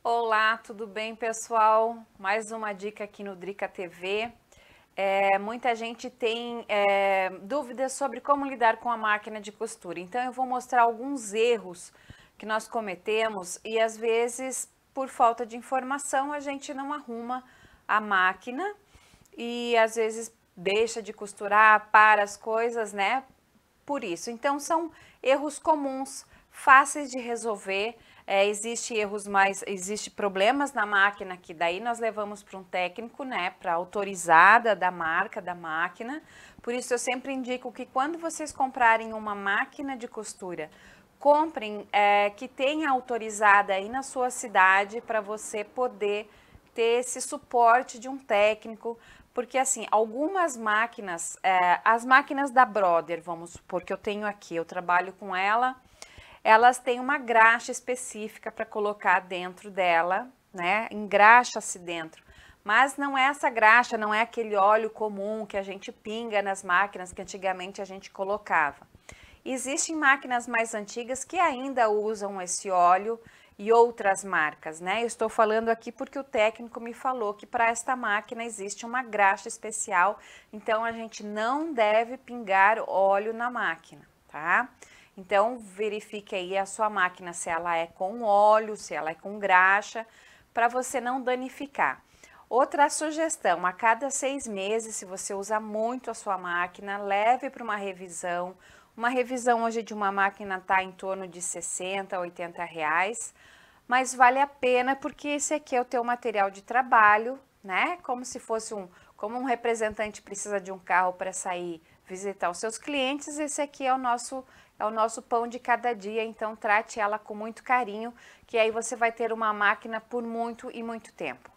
Olá, tudo bem, pessoal? Mais uma dica aqui no Drica TV. Muita gente tem dúvidas sobre como lidar com a máquina de costura. Então, eu vou mostrar alguns erros que nós cometemos e, às vezes, por falta de informação, a gente não arruma a máquina e, às vezes, deixa de costurar, para as coisas, né? Por isso. Então, são erros comuns, fáceis de resolver. Existe problemas na máquina que daí nós levamos para um técnico, né, para autorizada da marca da máquina. Por isso eu sempre indico que quando vocês comprarem uma máquina de costura, comprem que tenha autorizada aí na sua cidade para você poder ter esse suporte de um técnico, porque assim, algumas máquinas, as máquinas da Brother, vamos supor que eu tenho aqui, eu trabalho com ela, elas têm uma graxa específica para colocar dentro dela, né? Engraxa-se dentro. Mas não é essa graxa, não é aquele óleo comum que a gente pinga nas máquinas que antigamente a gente colocava. Existem máquinas mais antigas que ainda usam esse óleo e outras marcas, né? Eu estou falando aqui porque o técnico me falou que para esta máquina existe uma graxa especial, então a gente não deve pingar óleo na máquina, tá? Então, verifique aí a sua máquina, se ela é com óleo, se ela é com graxa, para você não danificar. Outra sugestão, a cada 6 meses, se você usa muito a sua máquina, leve para uma revisão. Uma revisão hoje de uma máquina está em torno de 60, 80 reais, mas vale a pena porque esse aqui é o teu material de trabalho, né? Como se fosse como um representante precisa de um carro para sair visitar os seus clientes, esse aqui é o nosso pão de cada dia, então trate ela com muito carinho, que aí você vai ter uma máquina por muito e muito tempo.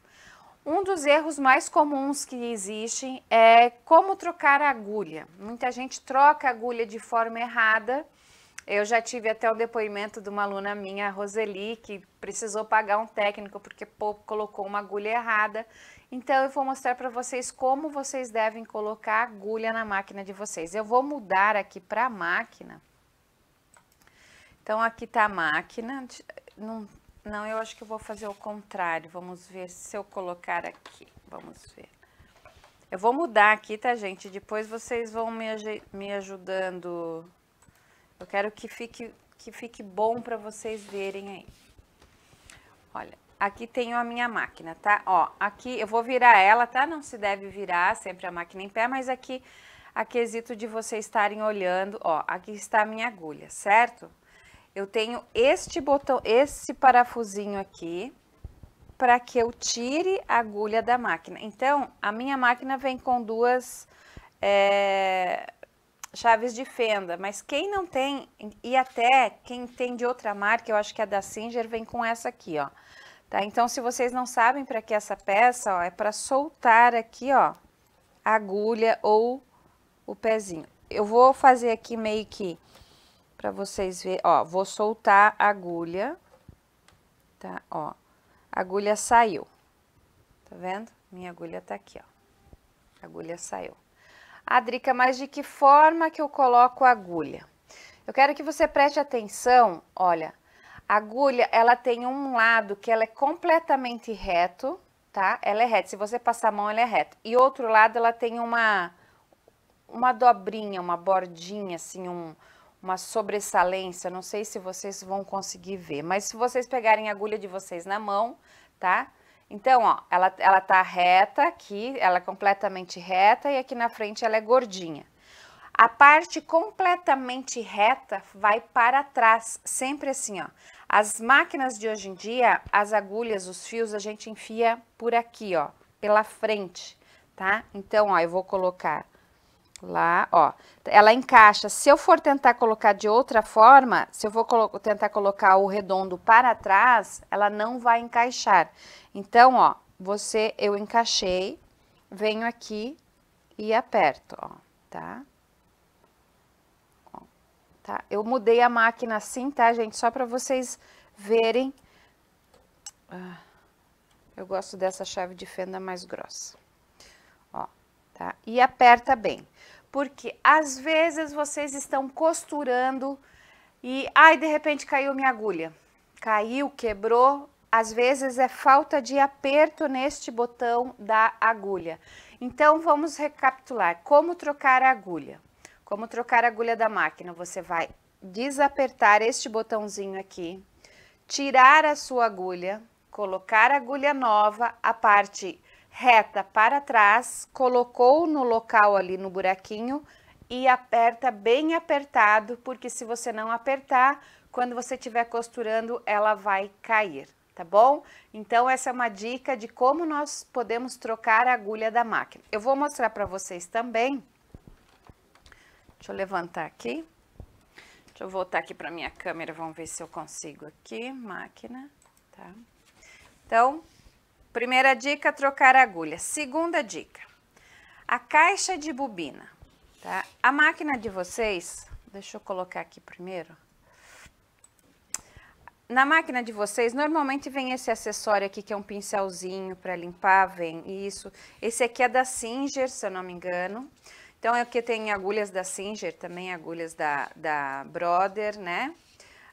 Um dos erros mais comuns que existem é como trocar a agulha. Muita gente troca a agulha de forma errada. Eu já tive até o depoimento de uma aluna minha, a Roseli, que precisou pagar um técnico porque colocou uma agulha errada. Então, eu vou mostrar para vocês como vocês devem colocar a agulha na máquina de vocês. Eu vou mudar aqui para a máquina. Então, aqui está a máquina. Não, eu acho que eu vou fazer o contrário. Vamos ver se eu colocar aqui. Vamos ver. Eu vou mudar aqui, tá, gente? Depois vocês vão me ajudando. Eu quero que fique bom para vocês verem aí. Olha, aqui tenho a minha máquina, tá? Ó, aqui eu vou virar ela, tá? Não se deve virar sempre a máquina em pé, mas aqui, a quesito de vocês estarem olhando, ó, aqui está a minha agulha, certo? Eu tenho este botão, esse parafusinho aqui, para que eu tire a agulha da máquina. Então, a minha máquina vem com duas chaves de fenda, mas quem não tem, e até quem tem de outra marca, eu acho que a da Singer vem com essa aqui, ó. Tá? Então, se vocês não sabem para que essa peça, ó, é para soltar aqui, ó, a agulha ou o pezinho. Eu vou fazer aqui meio que para vocês verem, ó, vou soltar a agulha, tá? Ó, a agulha saiu, tá vendo? Minha agulha tá aqui, ó, a agulha saiu. Ah, Drica, mas de que forma que eu coloco a agulha? Eu quero que você preste atenção, olha, a agulha, ela tem um lado que ela é completamente reto, tá? Ela é reta, se você passar a mão, ela é reta. E outro lado, ela tem uma dobrinha, uma bordinha, assim, uma sobressalência, não sei se vocês vão conseguir ver, mas se vocês pegarem a agulha de vocês na mão, tá? Então, ó, ela tá reta aqui, ela é completamente reta e aqui na frente ela é gordinha. A parte completamente reta vai para trás, sempre assim, ó. As máquinas de hoje em dia, as agulhas, os fios, a gente enfia por aqui, ó, pela frente, tá? Então, ó, eu vou colocar lá, ó, ela encaixa. Se eu for tentar colocar de outra forma, se eu for tentar colocar o redondo para trás, ela não vai encaixar. Então, ó, eu encaixei, venho aqui e aperto, ó, tá? Ó, tá? Eu mudei a máquina assim, tá, gente? Só para vocês verem. Eu gosto dessa chave de fenda mais grossa. Ó, tá? E aperta bem. Porque às vezes vocês estão costurando e, ai, de repente caiu minha agulha. Caiu, quebrou, às vezes é falta de aperto neste botão da agulha. Então, vamos recapitular. Como trocar a agulha? Como trocar a agulha da máquina? Você vai desapertar este botãozinho aqui, tirar a sua agulha, colocar a agulha nova, a parte reta para trás, colocou no local ali no buraquinho e aperta bem apertado, porque se você não apertar, quando você estiver costurando, ela vai cair, tá bom? Então, essa é uma dica de como nós podemos trocar a agulha da máquina. Eu vou mostrar para vocês também. Deixa eu levantar aqui. Deixa eu voltar aqui para minha câmera, vamos ver se eu consigo aqui, máquina, tá? Então, primeira dica, trocar a agulha. Segunda dica, a caixa de bobina, tá? A máquina de vocês, deixa eu colocar aqui primeiro. Na máquina de vocês, normalmente vem esse acessório aqui, que é um pincelzinho para limpar, vem isso. Esse aqui é da Singer, se eu não me engano. Então, aqui tem agulhas da Singer, também agulhas da Brother, né?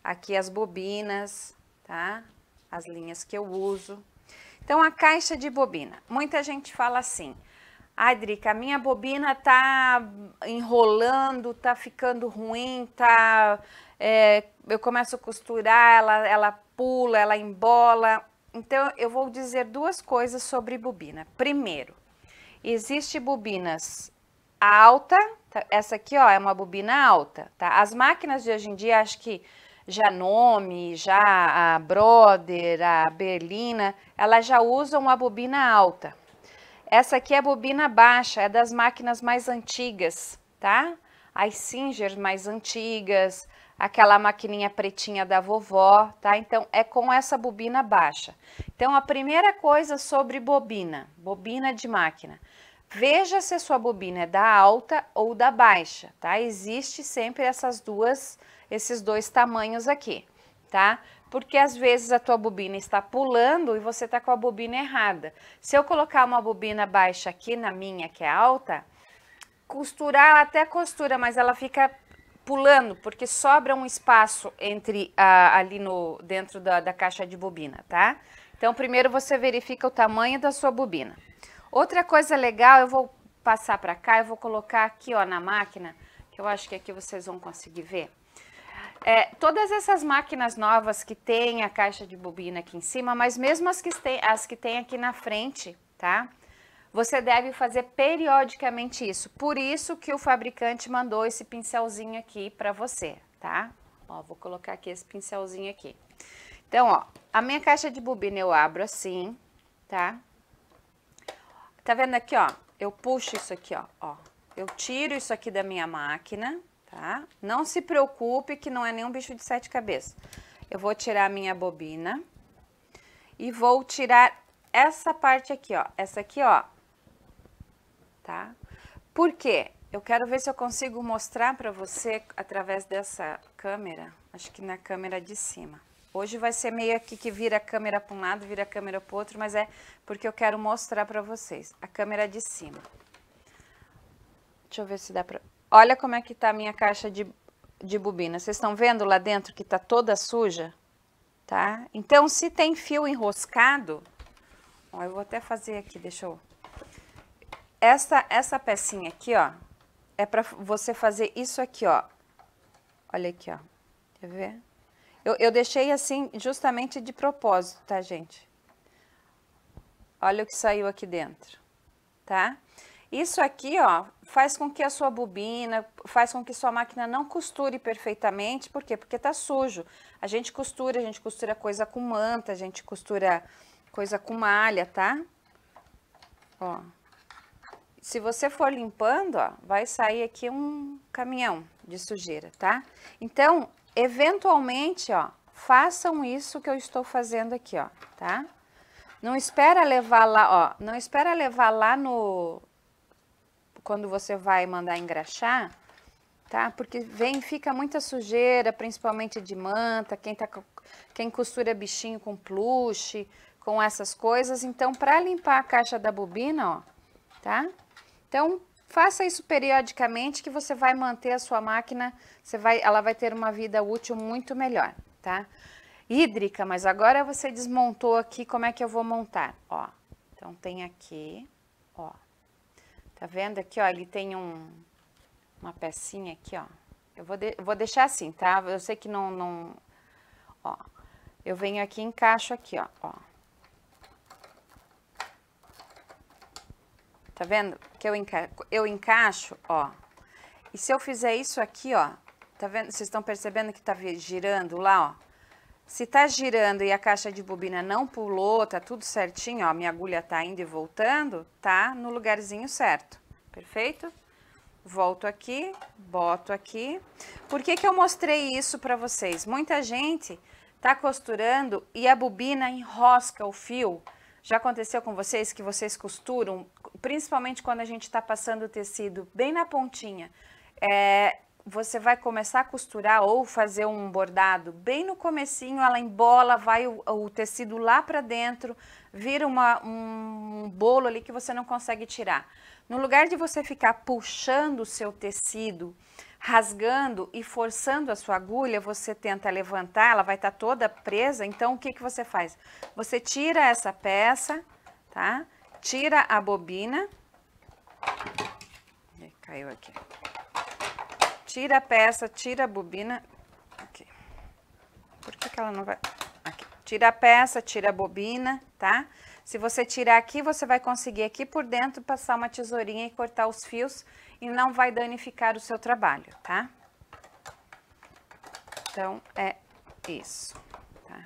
Aqui as bobinas, tá? As linhas que eu uso. Então, a caixa de bobina. Muita gente fala assim, ai, Drica, a minha bobina tá enrolando, tá ficando ruim, tá... eu começo a costurar, ela pula, ela embola. Então, eu vou dizer duas coisas sobre bobina. Primeiro, existe bobinas alta, tá? Essa aqui, ó, é uma bobina alta, tá? As máquinas de hoje em dia, acho que Janome, já a Brother, a Berlina, elas já usam uma bobina alta. Essa aqui é a bobina baixa, é das máquinas mais antigas, tá? As Singer mais antigas, aquela maquininha pretinha da vovó, tá? Então, é com essa bobina baixa. Então, a primeira coisa sobre bobina de máquina. Veja se a sua bobina é da alta ou da baixa, tá? Existe sempre esses dois tamanhos aqui, tá? Porque às vezes a tua bobina está pulando e você tá com a bobina errada. Se eu colocar uma bobina baixa aqui na minha, que é alta, costurar, ela até costura, mas ela fica pulando, porque sobra um espaço entre ali dentro da caixa de bobina, tá? Então, primeiro você verifica o tamanho da sua bobina. Outra coisa legal, eu vou passar para cá, eu vou colocar aqui, ó, na máquina, que eu acho que aqui vocês vão conseguir ver. Todas essas máquinas novas que tem a caixa de bobina aqui em cima, mas mesmo as que tem aqui na frente, tá? Você deve fazer periodicamente isso. Por isso que o fabricante mandou esse pincelzinho aqui para você, tá? Ó, vou colocar aqui esse pincelzinho aqui. Então, ó, a minha caixa de bobina eu abro assim, tá? Tá vendo aqui, ó? Eu puxo isso aqui, ó. Eu tiro isso aqui da minha máquina, tá? Não se preocupe que não é nenhum bicho de sete cabeças. Eu vou tirar a minha bobina e vou tirar essa parte aqui, ó. Essa aqui, ó. Tá? Por quê? Eu quero ver se eu consigo mostrar para você através dessa câmera. Acho que na câmera de cima. Hoje vai ser meio aqui que vira a câmera para um lado, vira a câmera para o outro, mas é porque eu quero mostrar para vocês. A câmera de cima. Deixa eu ver se dá para... Olha como é que tá a minha caixa de bobina. Vocês estão vendo lá dentro que tá toda suja? Tá? Então, se tem fio enroscado... Ó, eu vou até fazer aqui, deixa eu... Essa pecinha aqui, ó, é para você fazer isso aqui, ó. Olha aqui, ó. Quer ver? Eu deixei assim justamente de propósito, tá, gente? Olha o que saiu aqui dentro, tá? Isso aqui, ó, faz com que a sua bobina, faz com que sua máquina não costure perfeitamente. Por quê? Porque tá sujo. A gente costura coisa com manta, a gente costura coisa com malha, tá? Ó. Se você for limpando, ó, vai sair aqui um caminhão de sujeira, tá? Então, eventualmente, ó, façam isso que eu estou fazendo aqui, ó, tá? Não espera levar lá, ó, não espera levar lá quando você vai mandar engraxar, tá? Porque fica muita sujeira, principalmente de manta, quem costura bichinho com plush, com essas coisas. Então, para limpar a caixa da bobina, ó, tá? Então, faça isso periodicamente que você vai manter a sua máquina, ela vai ter uma vida útil muito melhor, tá? hídrica, mas agora você desmontou aqui, como é que eu vou montar? Ó, então tem aqui, ó, tá vendo aqui, ó, ele tem uma pecinha aqui, ó, eu vou deixar assim, tá? Eu sei que ó, eu venho aqui e encaixo aqui, ó, tá vendo? Que eu encaixo, ó, e se eu fizer isso aqui, ó, tá vendo? Vocês estão percebendo que tá girando lá, ó? Se tá girando e a caixa de bobina não pulou, tá tudo certinho, ó, minha agulha tá indo e voltando, tá no lugarzinho certo, perfeito? Volto aqui, boto aqui. Por que que eu mostrei isso pra vocês? Muita gente tá costurando e a bobina enrosca o fio. Já aconteceu com vocês que vocês costuram, principalmente quando a gente tá passando o tecido bem na pontinha, você vai começar a costurar ou fazer um bordado, bem no comecinho ela embola, vai o tecido lá para dentro, vira um bolo ali que você não consegue tirar. No lugar de você ficar puxando o seu tecido, rasgando e forçando a sua agulha, você tenta levantar, ela vai estar toda presa, então o que que você faz? Você tira essa peça, tá? Tira a bobina, caiu aqui. Tira a peça, tira a bobina. Aqui. Por que ela não vai? Aqui. Tira a peça, tira a bobina, tá? Se você tirar aqui, você vai conseguir aqui por dentro passar uma tesourinha e cortar os fios e não vai danificar o seu trabalho, tá? Então, é isso, tá?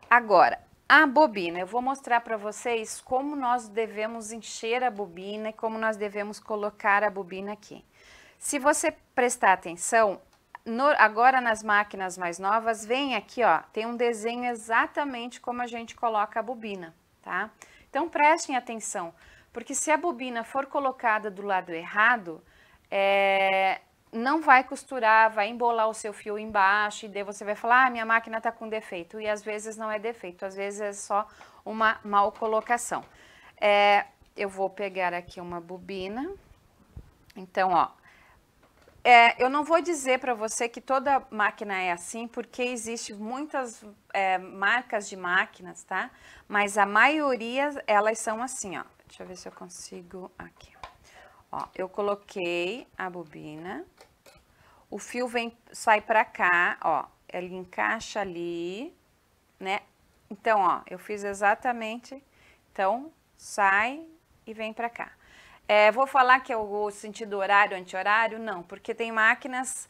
Agora, a bobina, eu vou mostrar para vocês como nós devemos encher a bobina e como nós devemos colocar a bobina aqui. Se você prestar atenção, agora nas máquinas mais novas, vem aqui, ó, tem um desenho exatamente como a gente coloca a bobina, tá? Então, prestem atenção, porque se a bobina for colocada do lado errado, não vai costurar, vai embolar o seu fio embaixo, e daí você vai falar, minha máquina tá com defeito, e às vezes não é defeito, às vezes é só uma mal colocação. Eu vou pegar aqui uma bobina, então, ó, eu não vou dizer para você que toda máquina é assim, porque existe muitas marcas de máquinas, tá? Mas a maioria, elas são assim, ó. Deixa eu ver se eu consigo aqui. Ó, eu coloquei a bobina, o fio sai para cá, ó, ele encaixa ali, né? Então, ó, eu fiz exatamente, então, sai e vem para cá. Vou falar que é o sentido horário, anti-horário? Não, porque tem máquinas,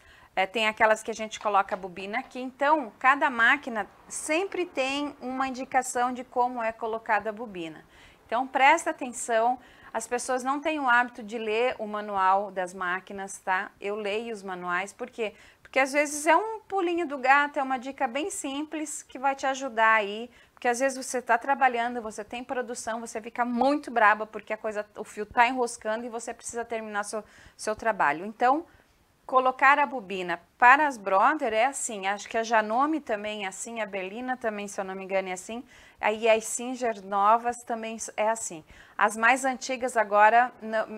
tem aquelas que a gente coloca a bobina aqui, então cada máquina sempre tem uma indicação de como é colocada a bobina. Então presta atenção, as pessoas não têm o hábito de ler o manual das máquinas, tá? Eu leio os manuais, por quê? Porque às vezes é um pulinho do gato, é uma dica bem simples que vai te ajudar aí. Porque às vezes você está trabalhando, você tem produção, você fica muito braba porque o fio está enroscando e você precisa terminar seu trabalho. Então, colocar a bobina para as Brother é assim, acho que a Janome também é assim, a Belina também, se eu não me engano, é assim, aí as Singer novas também é assim. As mais antigas agora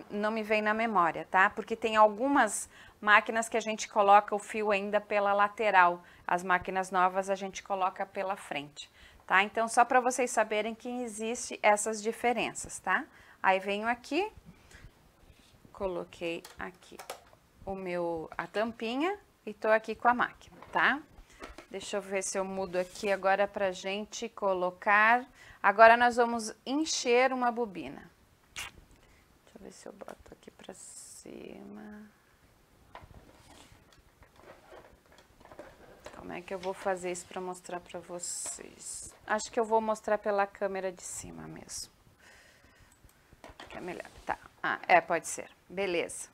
não me vem na memória, tá? Porque tem algumas máquinas que a gente coloca o fio ainda pela lateral, as máquinas novas a gente coloca pela frente. Tá? Então, só para vocês saberem que existe essas diferenças, tá? Aí venho aqui, coloquei aqui a tampinha e tô aqui com a máquina, tá? Deixa eu ver se eu mudo aqui agora pra gente colocar. Agora nós vamos encher uma bobina. Deixa eu ver se eu boto aqui pra cima. Como é que eu vou fazer isso para mostrar para vocês? Acho que eu vou mostrar pela câmera de cima mesmo. Que é melhor. Tá. Pode ser. Beleza.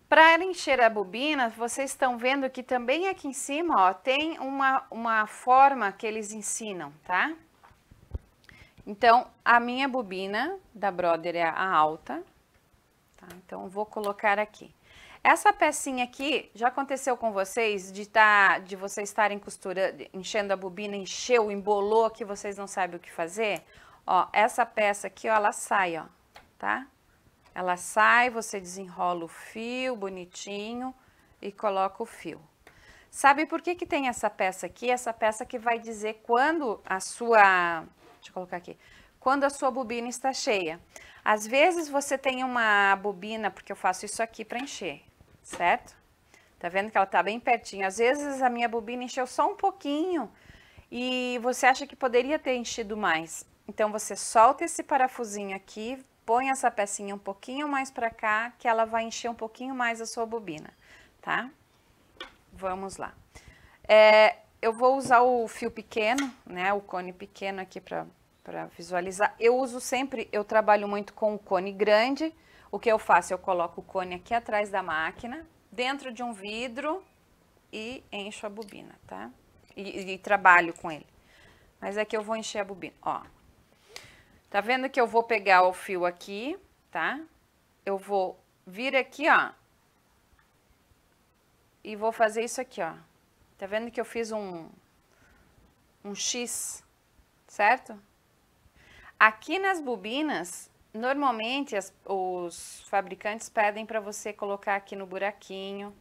Para encher a bobina, vocês estão vendo que também aqui em cima, ó, tem uma forma que eles ensinam, tá? Então, a minha bobina da Brother é a alta. Tá? Então, eu vou colocar aqui. Essa pecinha aqui, já aconteceu com vocês de vocês estarem costurando, enchendo a bobina, encheu, embolou, que vocês não sabem o que fazer? Ó, essa peça aqui, ó, ela sai, ó, tá? Ela sai, você desenrola o fio bonitinho e coloca o fio. Sabe por que que tem essa peça aqui? Essa peça que vai dizer quando a sua... Deixa eu colocar aqui. Quando a sua bobina está cheia. Às vezes você tem uma bobina, porque eu faço isso aqui para encher, certo? Tá vendo que ela tá bem pertinho. Às vezes a minha bobina encheu só um pouquinho e você acha que poderia ter enchido mais. Então você solta esse parafusinho aqui, põe essa pecinha um pouquinho mais para cá, que ela vai encher um pouquinho mais a sua bobina, tá? Vamos lá. Eu vou usar o fio pequeno, né? O cone pequeno aqui para visualizar. Eu uso sempre, eu trabalho muito com o cone grande. O que eu faço? Eu coloco o cone aqui atrás da máquina, dentro de um vidro e encho a bobina, tá? E trabalho com ele. Mas aqui eu vou encher a bobina, ó. Tá vendo que eu vou pegar o fio aqui, tá? Eu vou vir aqui, ó. E vou fazer isso aqui, ó. Tá vendo que eu fiz um X, certo? Aqui nas bobinas, normalmente os fabricantes pedem para você colocar aqui no buraquinho.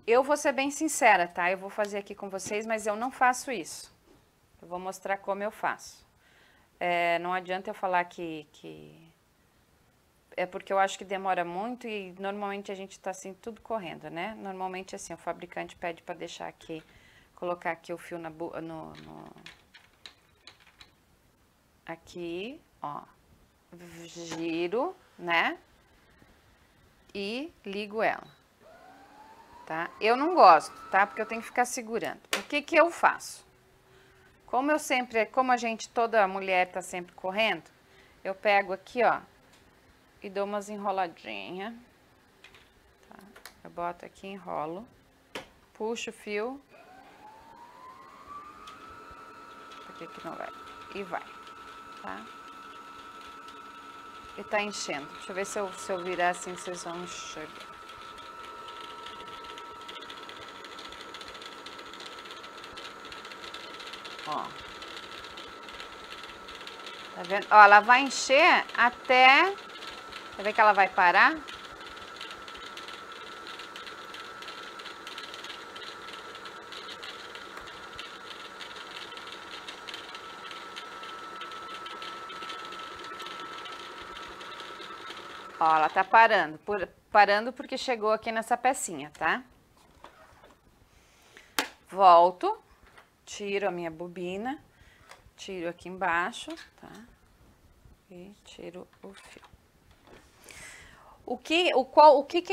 Eu vou ser bem sincera, tá? Eu vou fazer aqui com vocês, mas eu não faço isso. Eu vou mostrar como eu faço. Não adianta eu falar que é porque eu acho que demora muito e normalmente a gente tá assim tudo correndo, né? Normalmente assim, o fabricante pede para deixar aqui, colocar aqui o fio aqui, ó, giro, né? E ligo ela, tá? Eu não gosto, tá? Porque eu tenho que ficar segurando. O que que eu faço? Como a gente, toda mulher tá sempre correndo, eu pego aqui, ó, e dou umas enroladinhas, tá? Eu boto aqui, enrolo, puxo o fio, porque aqui não vai, e vai, tá? E tá enchendo. Deixa eu ver se eu virar assim, vocês vão enxergar. Ó. Tá vendo? Ó, ela vai encher até... Quer ver que ela vai parar? Ó, ela tá parando. Parando porque chegou aqui nessa pecinha, tá? Volto. Tiro a minha bobina. Tiro aqui embaixo, tá? E tiro o fio. O que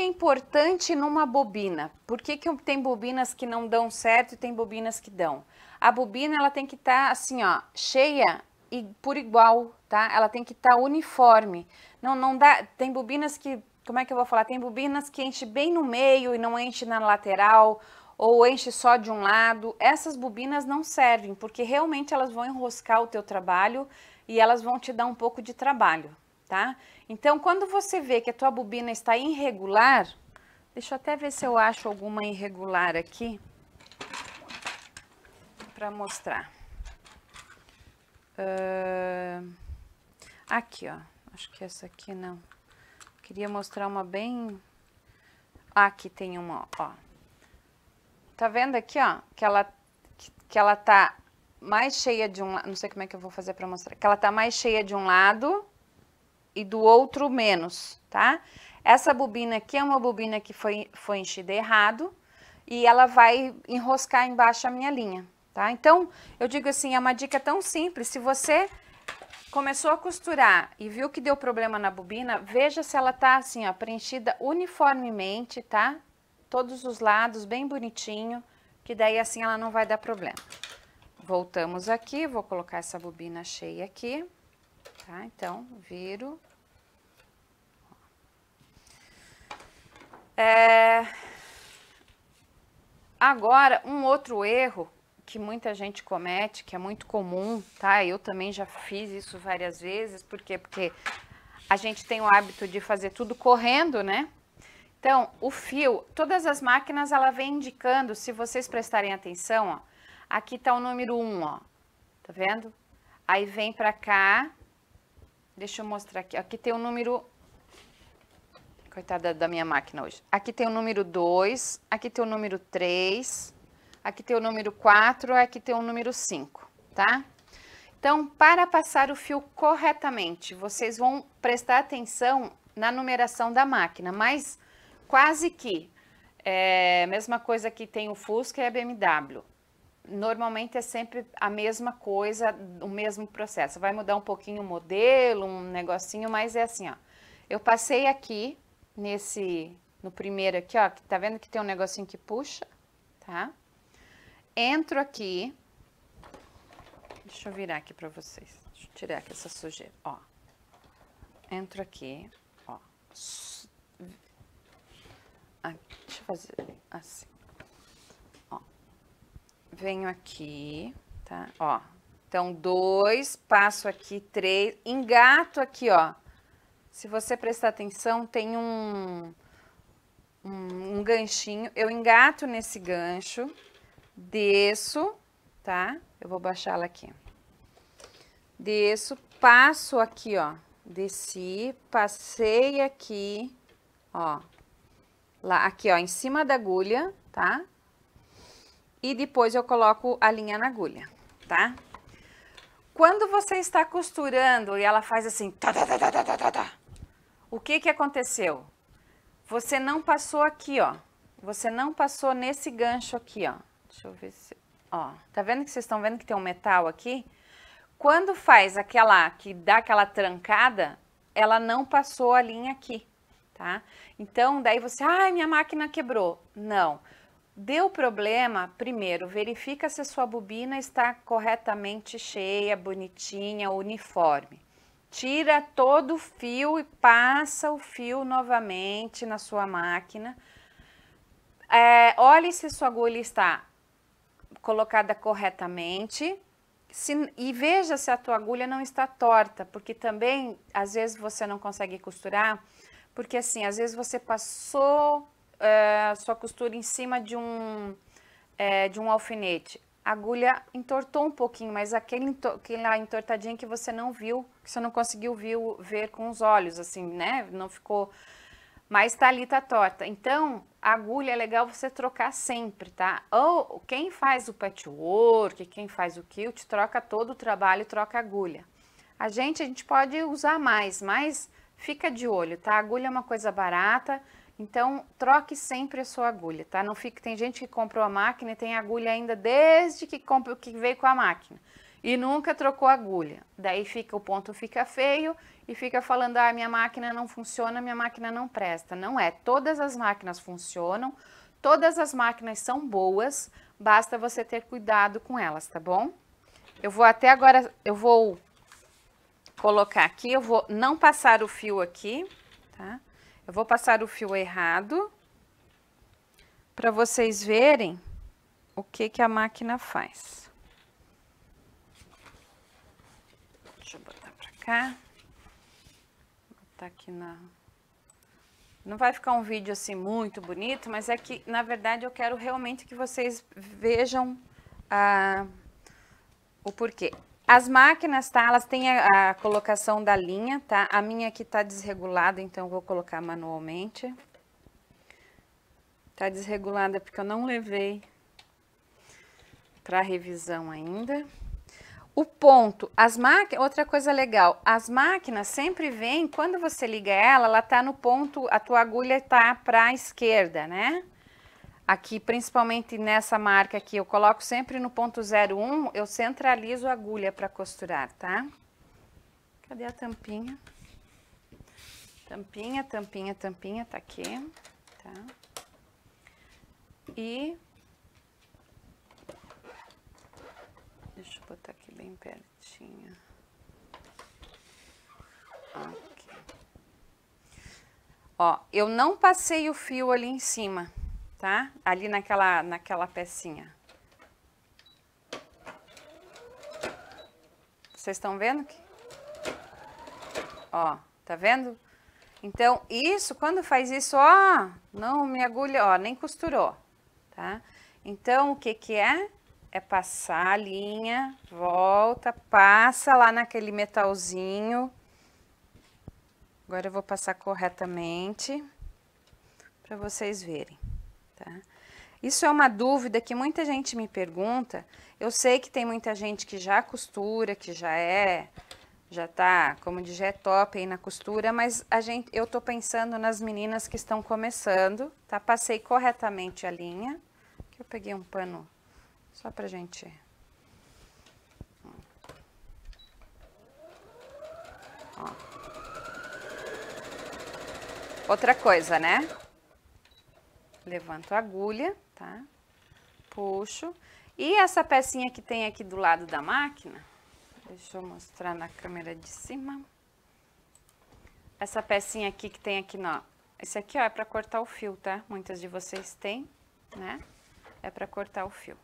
é importante numa bobina? Por que tem bobinas que não dão certo e tem bobinas que dão? A bobina, ela tem que estar assim, ó, cheia e por igual, tá? Ela tem que estar uniforme. Não dá, tem bobinas que, como é que eu vou falar? Tem bobinas que enche bem no meio e não enche na lateral, ou enche só de um lado. Essas bobinas não servem, porque realmente elas vão enroscar o teu trabalho e elas vão te dar um pouco de trabalho, tá? Então, quando você vê que a tua bobina está irregular, deixa eu até ver se eu acho alguma irregular aqui para mostrar. Aqui, ó. Acho que essa aqui não. Queria mostrar uma bem... Aqui tem uma, ó. Tá vendo aqui, ó? Que ela tá mais cheia de um lado. Não sei como é que eu vou fazer para mostrar. Que ela tá mais cheia de um lado e do outro menos, tá? Essa bobina aqui é uma bobina que foi enchida errado e ela vai enroscar embaixo a minha linha, tá? Então, eu digo assim, é uma dica tão simples. Se você começou a costurar e viu que deu problema na bobina, veja se ela tá assim, ó, preenchida uniformemente, tá? Todos os lados, bem bonitinho, que daí assim ela não vai dar problema. Voltamos aqui, vou colocar essa bobina cheia aqui, tá? Então, viro. Agora, um outro erro que muita gente comete, que é muito comum, tá? Eu também já fiz isso várias vezes, por quê? Porque a gente tem o hábito de fazer tudo correndo, né? Então, o fio, todas as máquinas, ela vem indicando, se vocês prestarem atenção, ó, aqui tá o número 1, ó, tá vendo? Aí vem pra cá, deixa eu mostrar aqui, aqui tem o número Coitada da minha máquina hoje. Aqui tem o número 2, aqui tem o número 3, aqui tem o número 4, aqui tem o número 5, tá? Então, para passar o fio corretamente, vocês vão prestar atenção na numeração da máquina, mas quase que mesma coisa que tem o Fusca e a BMW. Normalmente é sempre a mesma coisa, o mesmo processo. Vai mudar um pouquinho o modelo, um negocinho, mas é assim, ó. Eu passei aqui no primeiro aqui, ó, que tá vendo que tem um negocinho que puxa, tá? Entro aqui. Deixa eu virar aqui pra vocês. Deixa eu tirar aqui essa sujeira, ó. Entro aqui, ó. Deixa eu fazer assim. Ó. Venho aqui, tá? Ó. Então, 2, passo aqui, 3, engato aqui, ó. Se você prestar atenção, tem um ganchinho. Eu engato nesse gancho, desço, tá? Eu vou baixar ela aqui. Desço, passo aqui, ó. Desci, passei aqui, ó. Lá, aqui, ó, em cima da agulha, tá? E depois eu coloco a linha na agulha, tá? Quando você está costurando e ela faz assim, o que aconteceu? Você não passou aqui, ó. Você não passou nesse gancho aqui, ó. Deixa eu ver se... Ó, tá vendo que vocês estão vendo que tem um metal aqui? Quando faz que dá aquela trancada, ela não passou a linha aqui, tá? Então, daí você, ai, minha máquina quebrou. Não. Deu problema, primeiro, verifica se a sua bobina está corretamente cheia, bonitinha, uniforme. Tira todo o fio e passa o fio novamente na sua máquina. Olhe se sua agulha está colocada corretamente e veja se a tua agulha não está torta, porque também, às vezes, você não consegue costurar, porque assim, às vezes você passou sua costura em cima de um alfinete. A agulha entortou um pouquinho, mas aquela entortadinha que você não viu, que você não conseguiu ver com os olhos, assim, né? Não ficou... Mas tá ali, tá torta. Então, a agulha é legal você trocar sempre, tá? Ou quem faz o patchwork, quem faz o quilt, troca todo o trabalho, troca a agulha. A gente pode usar mais, mas fica de olho, tá? A agulha é uma coisa barata, então troque sempre a sua agulha, tá? Não fique, tem gente que comprou a máquina e tem agulha ainda desde que veio com a máquina e nunca trocou a agulha. Daí o ponto fica feio e fica falando, ah, minha máquina não funciona, minha máquina não presta. Não é, todas as máquinas funcionam, todas as máquinas são boas, basta você ter cuidado com elas, tá bom? Eu vou colocar aqui, eu vou não passar o fio aqui, tá? Eu vou passar o fio errado para vocês verem o que a máquina faz. Deixa eu botar para cá. Botar aqui na... Não vai ficar um vídeo assim muito bonito, mas é que, na verdade, eu quero realmente que vocês vejam o porquê. As máquinas, tá? Elas têm a colocação da linha, tá? A minha aqui tá desregulada, então eu vou colocar manualmente. Tá desregulada porque eu não levei para revisão ainda. O ponto, outra coisa legal, as máquinas sempre vêm, quando você liga ela tá no ponto, a tua agulha tá para a esquerda, né? Aqui, principalmente nessa marca aqui, eu coloco sempre no ponto 01, eu centralizo a agulha para costurar, tá? Cadê a tampinha? Tampinha, tampinha, tampinha, tá aqui, tá? E... Deixa eu botar aqui bem pertinho. Aqui. Ó, eu não passei o fio ali em cima, tá? Ali naquela pecinha. Vocês estão vendo aqui? Ó, tá vendo? Então, isso, quando faz isso, ó, não, minha agulha, ó, nem costurou, tá? Então, o que é? É passar a linha, volta, passa lá naquele metalzinho. Agora eu vou passar corretamente. para vocês verem, tá? Isso é uma dúvida que muita gente me pergunta. Eu sei que tem muita gente que já costura, que já tá, como diz, já é top aí na costura, mas eu tô pensando nas meninas que estão começando, tá? Passei corretamente a linha, que eu peguei um pano só pra gente... Ó. Outra coisa, né? Levanto a agulha, tá? Puxo. E essa pecinha que tem aqui do lado da máquina, deixa eu mostrar na câmera de cima. Essa pecinha aqui que tem aqui, ó. Esse aqui, ó, é para cortar o fio, tá? Muitas de vocês têm, né? É para cortar o fio.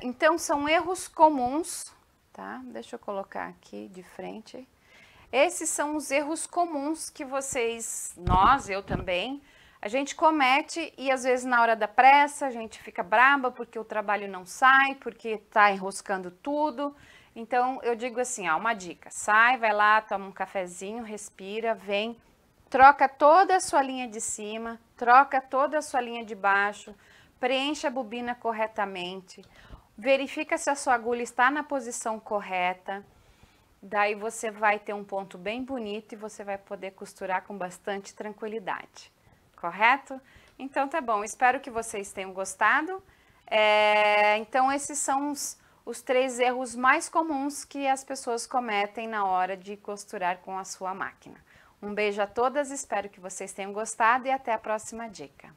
Então, são erros comuns, tá? Deixa eu colocar aqui de frente. Esses são os erros comuns que vocês, eu também, a gente comete e às vezes na hora da pressa a gente fica braba porque o trabalho não sai, porque tá enroscando tudo. Então eu digo assim, ó, uma dica, sai, vai lá, toma um cafezinho, respira, vem, troca toda a sua linha de cima, troca toda a sua linha de baixo, preenche a bobina corretamente, verifica se a sua agulha está na posição correta. Daí você vai ter um ponto bem bonito e você vai poder costurar com bastante tranquilidade, correto? Então tá bom, espero que vocês tenham gostado. Então esses são os 3 erros mais comuns que as pessoas cometem na hora de costurar com a sua máquina. Um beijo a todas, espero que vocês tenham gostado e até a próxima dica.